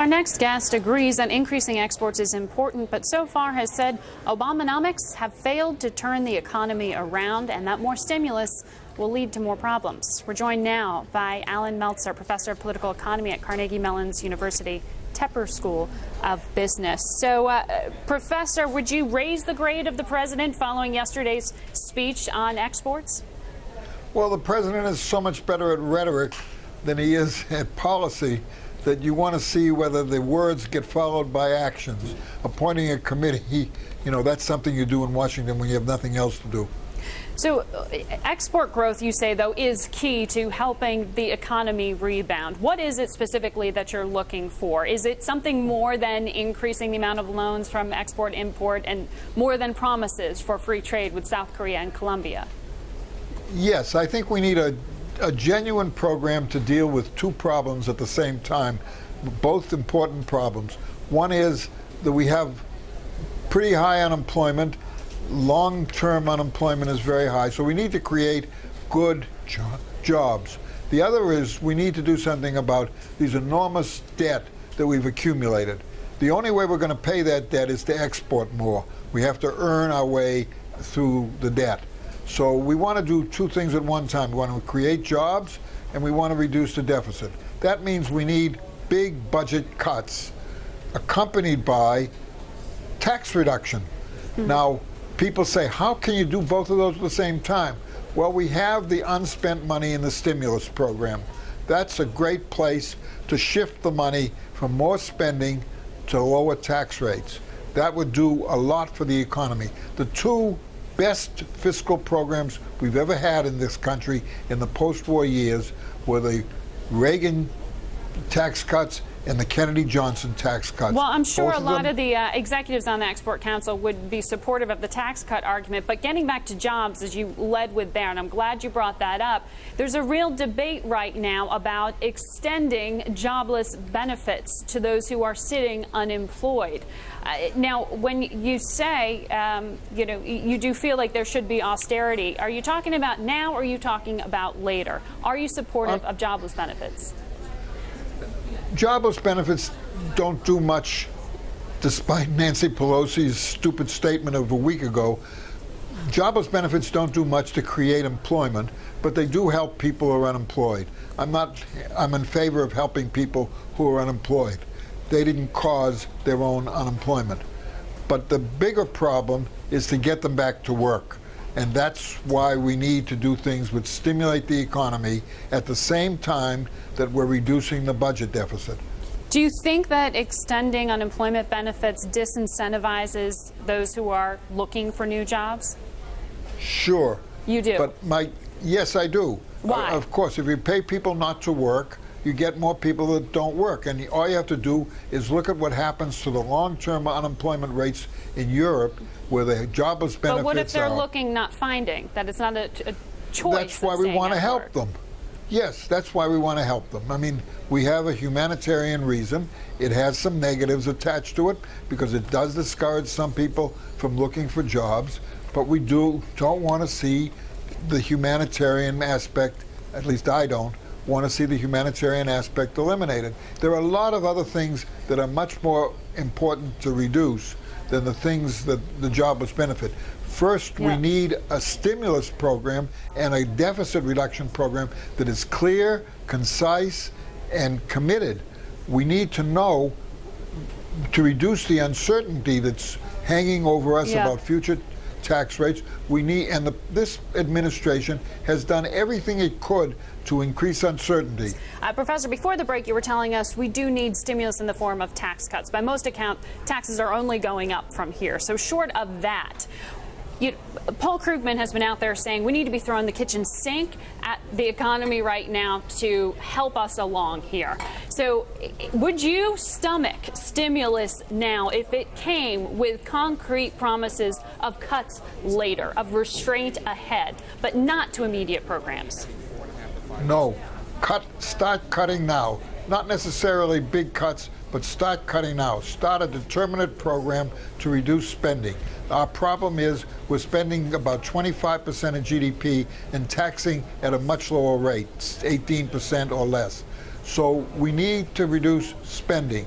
Our next guest agrees that increasing exports is important, but so far has said Obamonomics have failed to turn the economy around and that more stimulus will lead to more problems. We're joined now by Allan Meltzer, professor of political economy at Carnegie Mellon University Tepper School of Business. So, Professor, would you raise the grade of the president following yesterday's speech on exports? Well, the president is so much better at rhetoric than he is at policy that you want to see whether the words get followed by actions. Appointing a committee, that's something you do in Washington when you have nothing else to do. So export growth, you say, though, is key to helping the economy rebound. What is it specifically that you're looking for? Is it something more than increasing the amount of loans from export-import and more than promises for free trade with South Korea and Colombia? Yes, I think we need a genuine program to deal with two problems at the same time, both important problems. One is that we have pretty high unemployment. Long-term unemployment is very high, so we need to create good jobs. The other is we need to do something about these enormous debt that we've accumulated. The only way we're going to pay that debt is to export more. We have to earn our way through the debt. So we want to do two things at one time. We want to create jobs and we want to reduce the deficit. That means we need big budget cuts accompanied by tax reduction. Now, people say, how can you do both of those at the same time? Well, we have the unspent money in the stimulus program. That's a great place to shift the money from more spending to lower tax rates. That would do a lot for the economy. The two best fiscal programs we've ever had in this country in the post-war years were the Reagan tax cuts and the Kennedy-Johnson tax cuts. Well, I'm sure a lot of the executives on the Export Council would be supportive of the tax cut argument. But getting back to jobs, as you led with there, and I'm glad you brought that up, there's a real debate right now about extending jobless benefits to those who are sitting unemployed. Now, when you say, you do feel like there should be austerity, are you talking about now or are you talking about later? Are you supportive of jobless benefits? Jobless benefits don't do much, despite Nancy Pelosi's stupid statement of a week ago. Jobless benefits don't do much to create employment, but they do help people who are unemployed. I'm in favor of helping people who are unemployed. They didn't cause their own unemployment. But the bigger problem is to get them back to work. And that's why we need to do things which stimulate the economy at the same time that we're reducing the budget deficit. Do you think that extending unemployment benefits disincentivizes those who are looking for new jobs? Sure. You do? But yes, I do. Why? Of course, if you pay people not to work, you get more people that don't work. And all you have to do is look at what happens to the long-term unemployment rates in Europe, where the jobless benefits are. But what if they're looking, not finding, that it's not a choice? That's why we want to help them. Yes, that's why we want to help them. I mean, we have a humanitarian reason. It has some negatives attached to it because it does discourage some people from looking for jobs. But we don't want to see the humanitarian aspect, at least I don't, want to see the humanitarian aspect eliminated. There are a lot of other things that are much more important to reduce than the things that the jobless benefit. First, we need a stimulus program and a deficit reduction program that is clear, concise, and committed. We need to know, to reduce the uncertainty that's hanging over us about future tax rates, we need, and this administration has done everything it could to increase uncertainty. Professor, before the break, you were telling us we do need stimulus in the form of tax cuts. By most accounts, taxes are only going up from here. So short of that, Paul Krugman has been out there saying we need to be throwing the kitchen sink at the economy right now to help us along here. So would you stomach stimulus now if it came with concrete promises of cuts later, of restraint ahead, but not to immediate programs? No. Start cutting now. Not necessarily big cuts, but start cutting now. Start a determinate program to reduce spending. Our problem is we're spending about 25% of GDP and taxing at a much lower rate, 18% or less. So we need to reduce spending.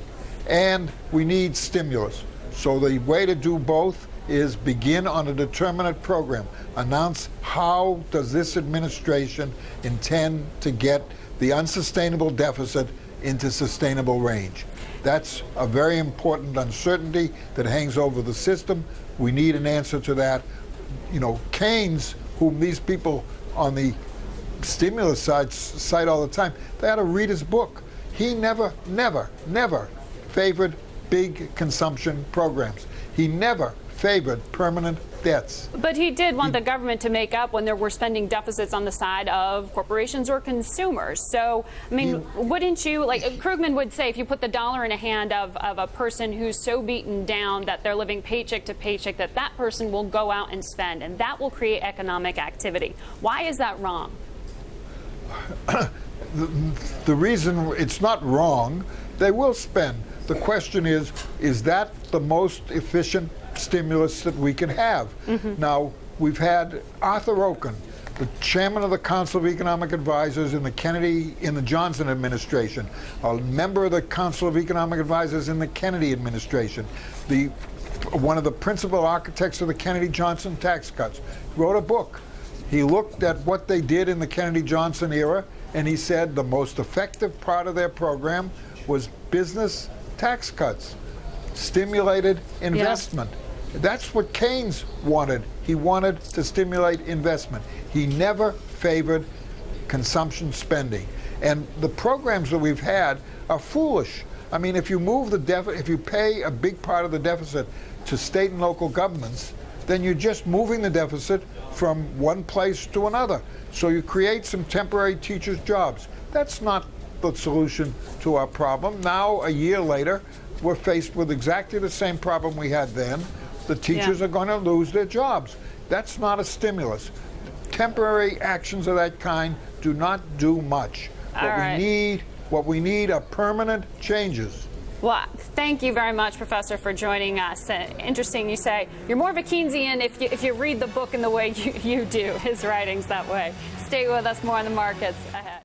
and we need stimulus. So the way to do both is begin on a determinate program. Announce how does this administration intend to get the unsustainable deficit into sustainable range. That's a very important uncertainty that hangs over the system. We need an answer to that. You know, Keynes, whom these people on the stimulus side cite all the time, they had to read his book. He never favored big consumption programs. He never favored permanent debts. But he did want the government to make up when there were spending deficits on the side of corporations or consumers. So, I mean, wouldn't you, like Krugman would say, if you put the dollar in a hand of a person who's so beaten down that they're living paycheck to paycheck, that person will go out and spend, and that will create economic activity. Why is that wrong? The reason it's not wrong, they will spend. The question is that the most efficient stimulus that we can have? Now, we've had Arthur Okun, the chairman of the Council of Economic Advisors in the Johnson administration, a member of the Council of Economic Advisors in the Kennedy administration, one of the principal architects of the Kennedy-Johnson tax cuts, wrote a book. He looked at what they did in the Kennedy-Johnson era, and he said the most effective part of their program was business tax cuts, stimulated investment. Yeah. That's what Keynes wanted. He wanted to stimulate investment. He never favored consumption spending. And the programs that we've had are foolish. I mean, if you move if you pay a big part of the deficit to state and local governments, then you're just moving the deficit from one place to another. So you create some temporary teachers' jobs. That's not the solution to our problem. Now, a year later, we're faced with exactly the same problem we had then. The teachers are going to lose their jobs. That's not a stimulus. Temporary actions of that kind do not do much. What we need are permanent changes. Well, thank you very much, Professor, for joining us. Interesting, you say you're more of a Keynesian if you read the book in the way you do, his writings that way. Stay with us, more on the markets ahead.